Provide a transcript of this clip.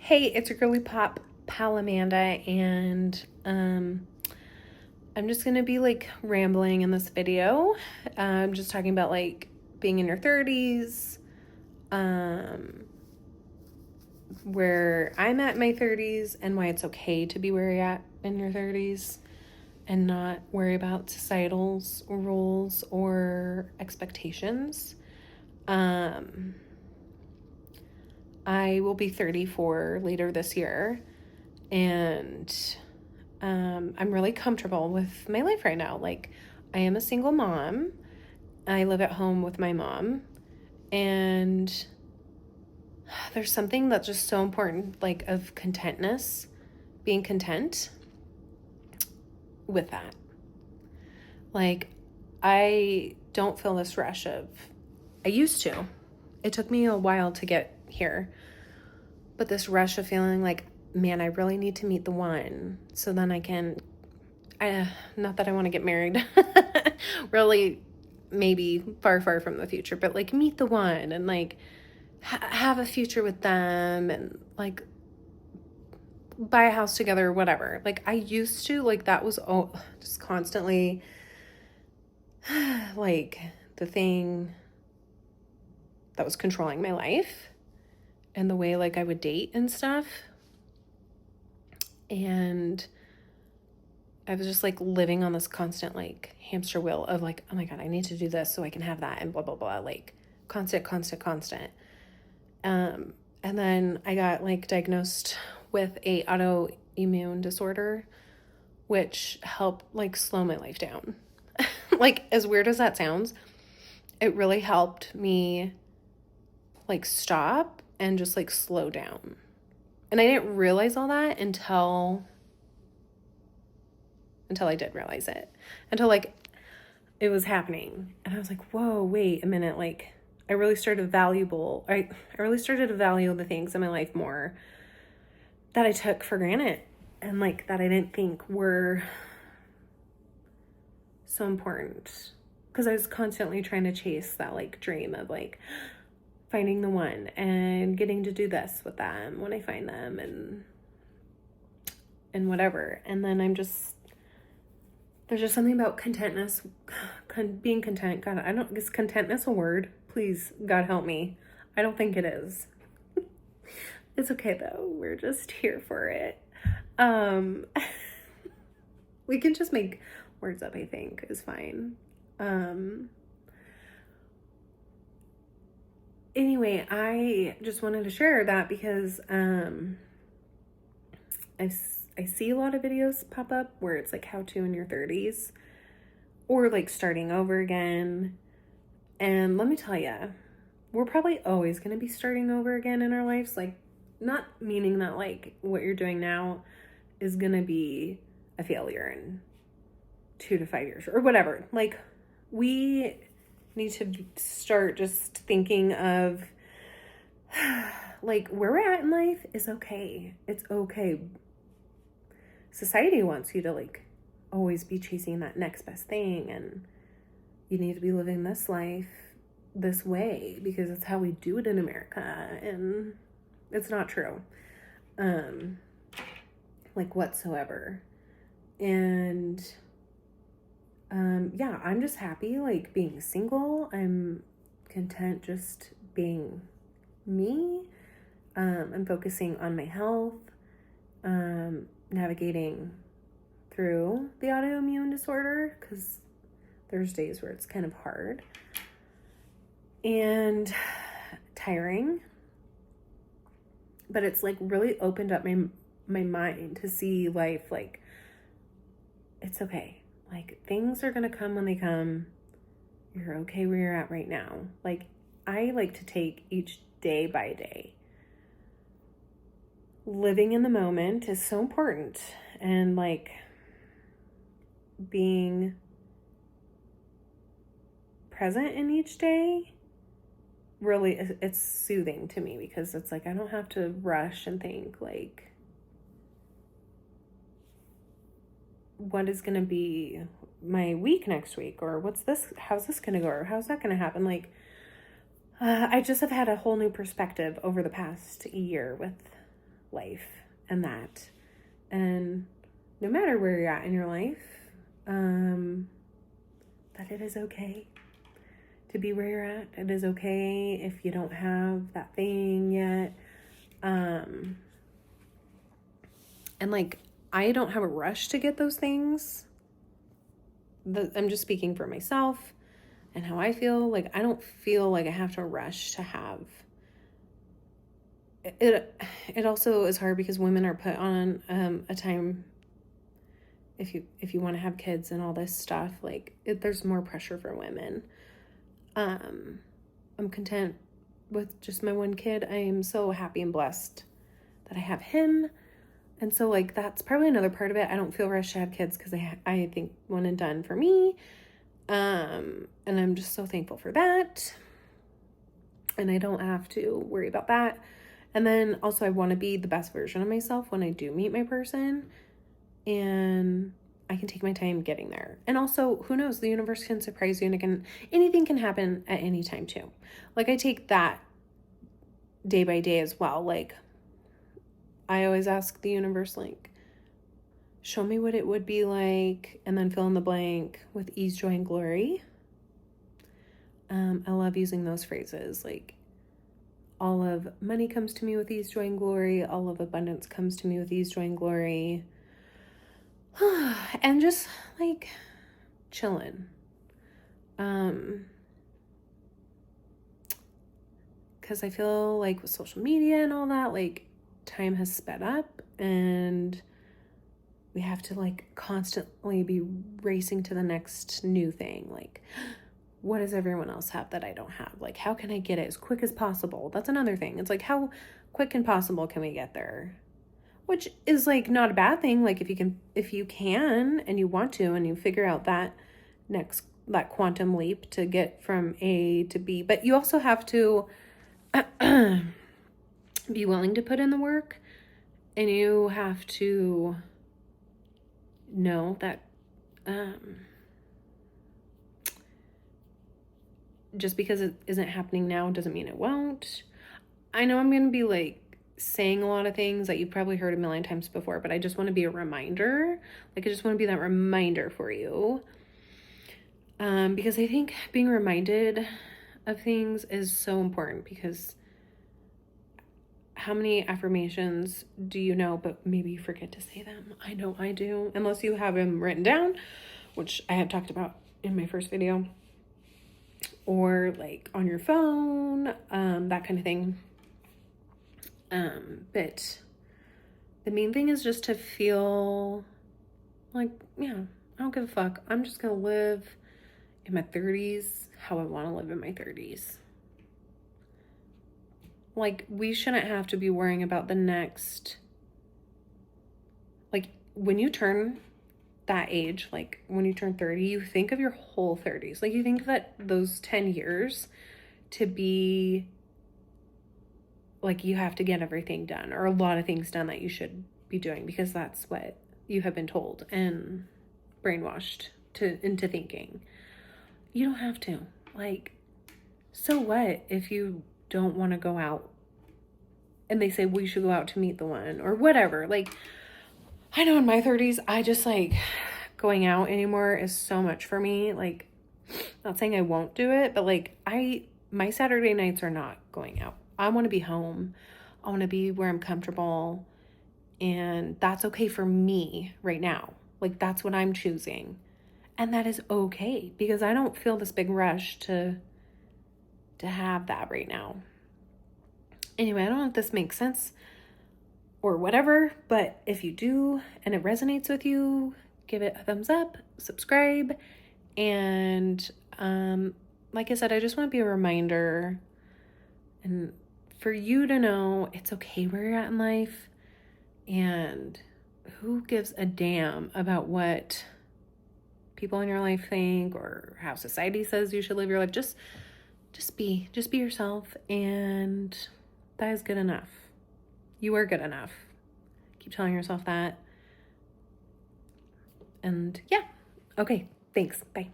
Hey, it's your girly pop pal Amanda, and I'm just gonna be like rambling in this video. I'm just talking about like being in your 30s, where I'm at my 30s, and why it's okay to be where you're at in your 30s and not worry about societal rules or expectations. I will be 34 later this year, and I'm really comfortable with my life right now. Like, I am a single mom. I live at home with my mom, and there's something that's just so important, like, of contentness, being content with that. Like, I don't feel this rush of, I used to. It took me a while to get here, but this rush of feeling like, man, I really need to meet the one so then I can, not that I want to get married, really, maybe far, far from the future, but like meet the one and like have a future with them and like buy a house together or whatever. Like I used to, like that was just constantly like the thing that was controlling my life and the way like I would date and stuff. And I was just like living on this constant like hamster wheel of like, oh my God, I need to do this so I can have that and blah, blah, blah, like constant. And then I got like diagnosed with a autoimmune disorder, which helped like slow my life down. Like as weird as that sounds, it really helped me like stop and just like slow down. And I didn't realize all that until I did realize it, until like it was happening. And I was like, whoa, wait a minute. Like I really started I really started to value the things in my life more that I took for granted and like that I didn't think were so important. Because I was constantly trying to chase that like dream of like finding the one and getting to do this with them when I find them and whatever. And then there's just something about contentness, being content. God, is contentness a word? Please, God help me. I don't think it is. It's okay though. We're just here for it. We can just make words up, I think, is fine. Anyway, I just wanted to share that because I see a lot of videos pop up where it's like how to in your 30s or like starting over again. And let me tell you, we're probably always going to be starting over again in our lives. Like, not meaning that like what you're doing now is going to be a failure in 2 to 5 years or whatever. Like, we need to start just thinking of like where we're at in life is okay. It's okay. Society wants you to like always be chasing that next best thing, and you need to be living this life this way because it's how we do it in America, and it's not true, like whatsoever. And yeah, I'm just happy like being single. I'm content just being me. I'm focusing on my health, navigating through the autoimmune disorder because there's days where it's kind of hard and tiring, but it's like really opened up my mind to see life like it's okay. Like things are gonna come when they come. You're okay where you're at right now. Like I like to take each day by day. Living in the moment is so important, and like being present in each day really, it's soothing to me because it's like I don't have to rush and think like what is going to be my week next week, or how's this going to go, or how's that going to happen. Like I just have had a whole new perspective over the past year with life and that. And no matter where you're at in your life, that it is okay to be where you're at. It is okay if you don't have that thing yet. And like, I don't have a rush to get those things. I'm just speaking for myself and how I feel. Like, I don't feel like I have to rush to have it. It also is hard because women are put on a time, if you want to have kids and all this stuff, like there's more pressure for women. I'm content with just my one kid. I am so happy and blessed that I have him. And so, like, that's probably another part of it. I don't feel rushed to have kids because I think one and done for me. And I'm just so thankful for that. And I don't have to worry about that. And then also, I want to be the best version of myself when I do meet my person. And I can take my time getting there. And also, who knows? The universe can surprise you, and anything can happen at any time too. Like, I take that day by day as well. Like, I always ask the universe, like, show me what it would be like, and then fill in the blank with ease, joy, and glory. I love using those phrases. Like, all of money comes to me with ease, joy, and glory. All of abundance comes to me with ease, joy, and glory. And just, like, chilling. Because I feel like with social media and all that, like, time has sped up and we have to, like, constantly be racing to the next new thing. Like, what does everyone else have that I don't have? Like, how can I get it as quick as possible? That's another thing. It's like, how quick and possible can we get there? Which is, like, not a bad thing. Like, if you can and you want to, and you figure out that quantum leap to get from A to B, but you also have to be willing to put in the work, and you have to know that just because it isn't happening now doesn't mean it won't. I know I'm going to be, like, saying a lot of things that you've probably heard a million times before, but I just want to be a reminder. Like, I just want to be that reminder for you. Because I think being reminded of things is so important, because how many affirmations do you know, but maybe you forget to say them? I know I do, unless you have them written down, which I have talked about in my first video, or like on your phone, that kind of thing. But the main thing is just to feel like, yeah, I don't give a fuck. I'm just going to live in my 30s how I want to live in my 30s. Like, we shouldn't have to be worrying about the next, like, when you turn that age, like when you turn 30, you think of your whole 30s. Like, you think that those 10 years to be like, you have to get everything done, or a lot of things done that you should be doing, because that's what you have been told and brainwashed into thinking. You don't have to. Like, so what if you don't want to go out and they say, we should go out to meet the one, or whatever. Like, I know in my 30s, I just, like, going out anymore is so much for me. Like, not saying I won't do it, but, like, my Saturday nights are not going out. I want to be home. I want to be where I'm comfortable. And that's okay for me right now. Like, that's what I'm choosing. And that is okay, because I don't feel this big rush to have that right now. Anyway, I don't know if this makes sense or whatever, but if you do and it resonates with you, give it a thumbs up, subscribe, and like I said, I just want to be a reminder and for you to know it's okay where you're at in life, and who gives a damn about what people in your life think or how society says you should live your life. Just be yourself, and that is good enough. You are good enough. Keep telling yourself that. And yeah. Okay. Thanks. Bye.